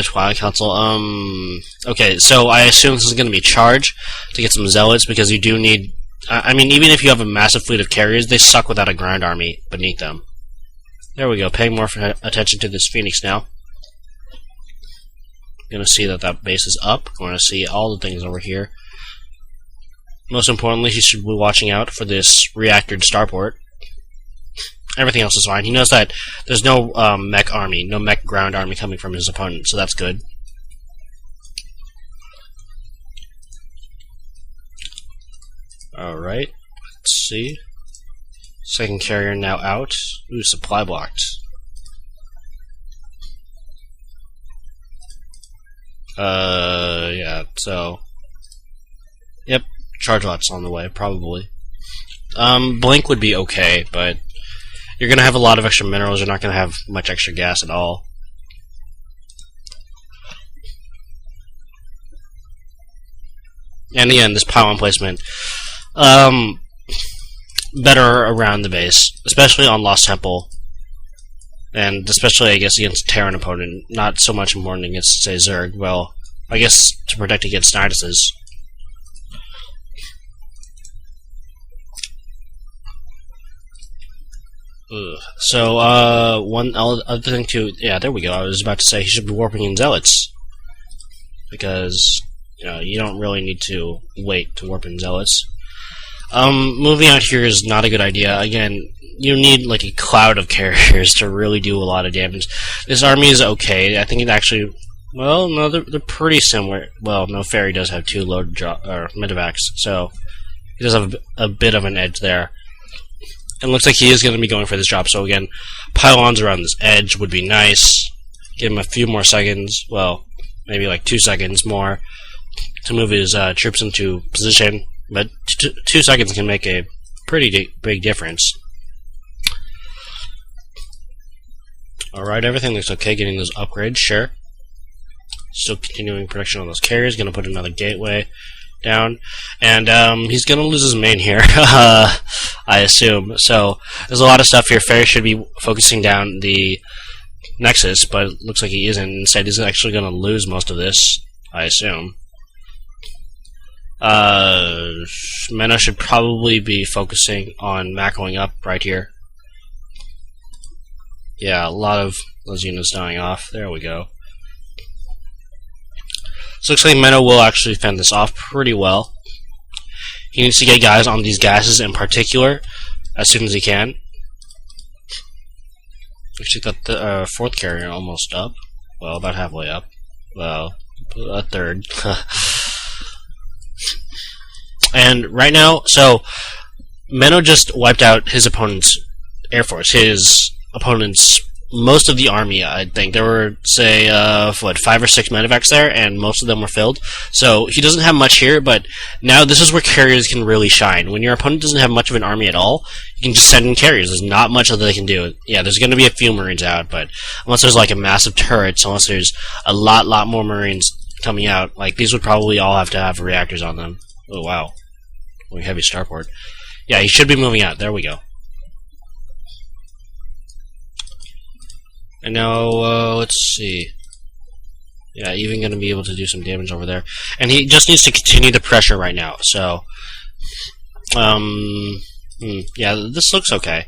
Twilight Council. Okay, so I assume this is going to be charge to get some zealots because you do need. I mean, even if you have a massive fleet of carriers, they suck without a ground army beneath them. There we go. Paying more attention to this Phoenix now. Going to see that base is up. Going to see all the things over here. Most importantly, he should be watching out for this reactor starport. Everything else is fine. He knows that there's no mech army, no mech ground army coming from his opponent, so that's good. Alright, let's see. Second carrier now out. Ooh, supply blocked. Yeah, so... Yep, charge lots on the way, probably. Blink would be okay, but... You're going to have a lot of extra minerals, you're not going to have much extra gas at all. And again, this pylon placement, better around the base, especially on Lost Temple, and especially, I guess, against a Terran opponent, not so much important against, say, Zerg, well, I guess to protect against Niduses. So, one other thing too, yeah, there we go, I was about to say he should be warping in Zealots. Because, you know, you don't really need to wait to warp in Zealots. Moving out here is not a good idea. Again, you need, like, a cloud of carriers to really do a lot of damage. This army is okay, I think it actually, well, no, they're pretty similar. Well, no, Fairy does have 2 load or medevacs, so he does have a bit of an edge there. And looks like he is going to be going for this job, so again, pylons around this edge would be nice. Give him a few more seconds, well, maybe like 2 seconds more to move his troops into position, but 2 seconds can make a pretty big difference. Alright, everything looks okay, getting those upgrades, sure. Still continuing production on those carriers, going to put another gateway down, and he's gonna lose his main here, I assume. So there's a lot of stuff here. Fairy should be focusing down the Nexus, but it looks like he isn't. Instead, he's actually gonna lose most of this, I assume. Menno should probably be focusing on macroing up right here. Yeah, a lot of those units dying off. There we go. So looks like Menno will actually fend this off pretty well. He needs to get guys on these gases in particular as soon as he can. Actually got the 4th carrier almost up. Well, about halfway up. Well, a third. And right now, so Menno just wiped out his opponent's air force. His opponent's most of the army, I think. There were, say, 5 or 6 medevacs there, and most of them were filled. So he doesn't have much here, but now this is where carriers can really shine. When your opponent doesn't have much of an army at all, you can just send in carriers. There's not much that they can do. Yeah, there's going to be a few Marines out, but unless there's like a massive turret, unless there's a lot more Marines coming out, like these would probably all have to have reactors on them. Oh, wow. Really heavy starport. Yeah, he should be moving out. There we go. And now, let's see. Yeah, even going to be able to do some damage over there. And he just needs to continue the pressure right now, so... yeah, this looks okay.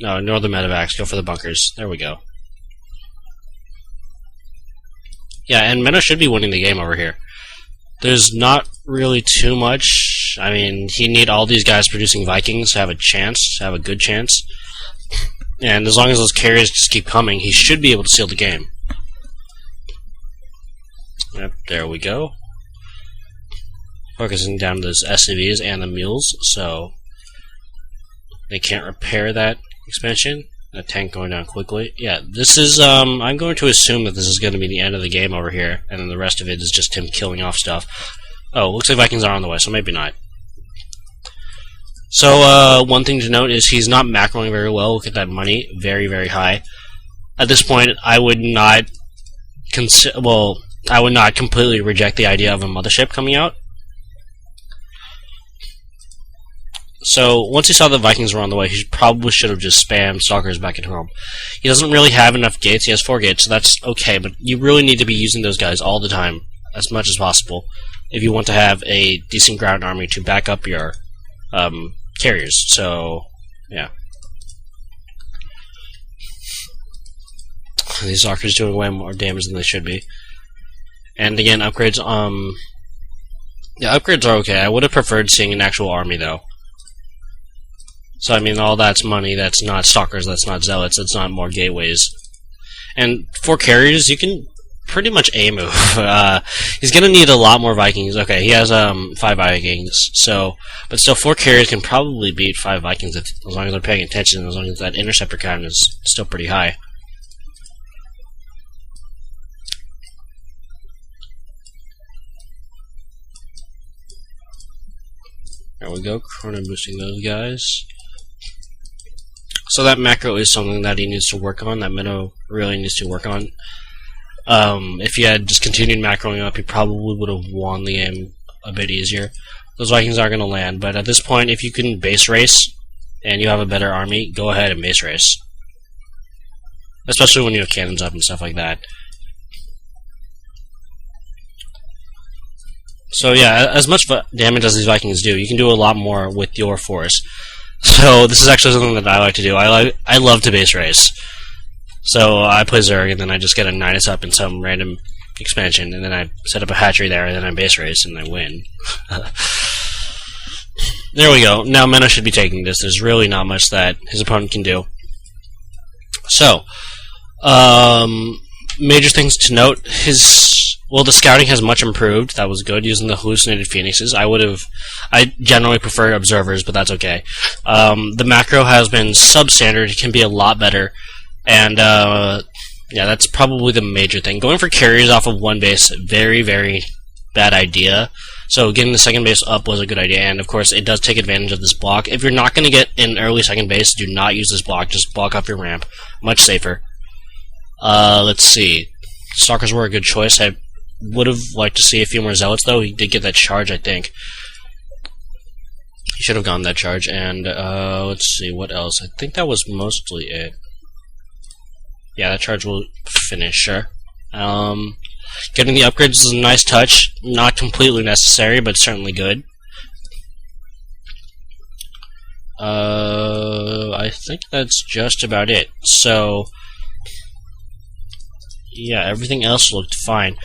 No, ignore the medevacs, go for the bunkers. There we go. Yeah, and Menno should be winning the game over here. There's not really too much. I mean, he need all these guys producing Vikings to have a chance, to have a good chance. And as long as those carriers just keep coming, he should be able to seal the game. Yep, there we go. Focusing down those SCVs and the mules, so they can't repair that expansion. That tank going down quickly. Yeah, this is, I'm going to assume that this is going to be the end of the game over here, and then the rest of it is just him killing off stuff. Oh, looks like Vikings are on the way, so maybe not. So, one thing to note is he's not macroing very well. Look at that money. Very, very high. At this point, I would not I would not completely reject the idea of a mothership coming out. So once he saw the Vikings were on the way, he probably should have just spammed Stalkers back at home. He doesn't really have enough gates. He has 4 gates, so that's okay, but you really need to be using those guys all the time, as much as possible, if you want to have a decent ground army to back up your carriers. So, yeah. These Stalkers doing way more damage than they should be. And again, upgrades, yeah, upgrades are okay. I would have preferred seeing an actual army, though. So, I mean, all that's money, that's not Stalkers, that's not Zealots, that's not more gateways. And 4 carriers, you can pretty much A-move. He's gonna need a lot more Vikings. Okay, he has 5 Vikings, so, but still 4 carriers can probably beat 5 Vikings as long as they're paying attention, as long as that interceptor count is still pretty high. There we go, chrono boosting those guys. So that macro is something that he needs to work on, that Menno really needs to work on. If he had just continued macroing up, he probably would have won the game a bit easier. Those Vikings are going to land, but at this point, if you can base race, and you have a better army, go ahead and base race. Especially when you have cannons up and stuff like that. So yeah, as much damage as these Vikings do, you can do a lot more with your force. So this is actually something that I like to do. I love to base race. So I play Zerg, and then I just get a 9 up in some random expansion, and then I set up a hatchery there, and then I base race, and I win. There we go. Now Menno should be taking this. There's really not much that his opponent can do. So, major things to note. Well, the scouting has much improved. That was good, using the hallucinated phoenixes. I generally prefer observers, but that's okay. The macro has been substandard. It can be a lot better. And, yeah, that's probably the major thing. Going for carriers off of 1 base, very, very bad idea. So getting the 2nd base up was a good idea, and of course it does take advantage of this block. If you're not going to get an early 2nd base, do not use this block. Just block up your ramp. Much safer. Let's see. Stalkers were a good choice. I would have liked to see a few more Zealots, though. He did get that charge, I think. He should have gotten that charge, and, let's see, what else? I think that was mostly it. Yeah, that charge will finish, sure. Getting the upgrades is a nice touch. Not completely necessary, but certainly good. I think that's just about it. So, yeah, everything else looked fine.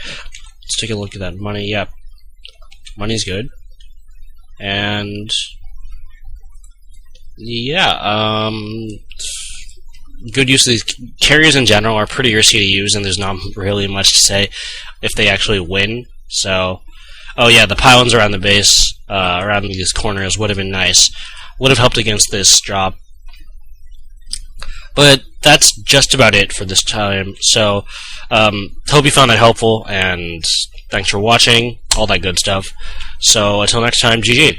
Let's take a look at that money. Yeah, money's good. And, yeah, good use of these carriers in general are pretty risky to use, and there's not really much to say if they actually win. So, oh yeah, the pylons around the base, around these corners would have been nice. Would have helped against this drop. But that's just about it for this time. So, hope you found that helpful, and thanks for watching, all that good stuff. So, until next time, GG.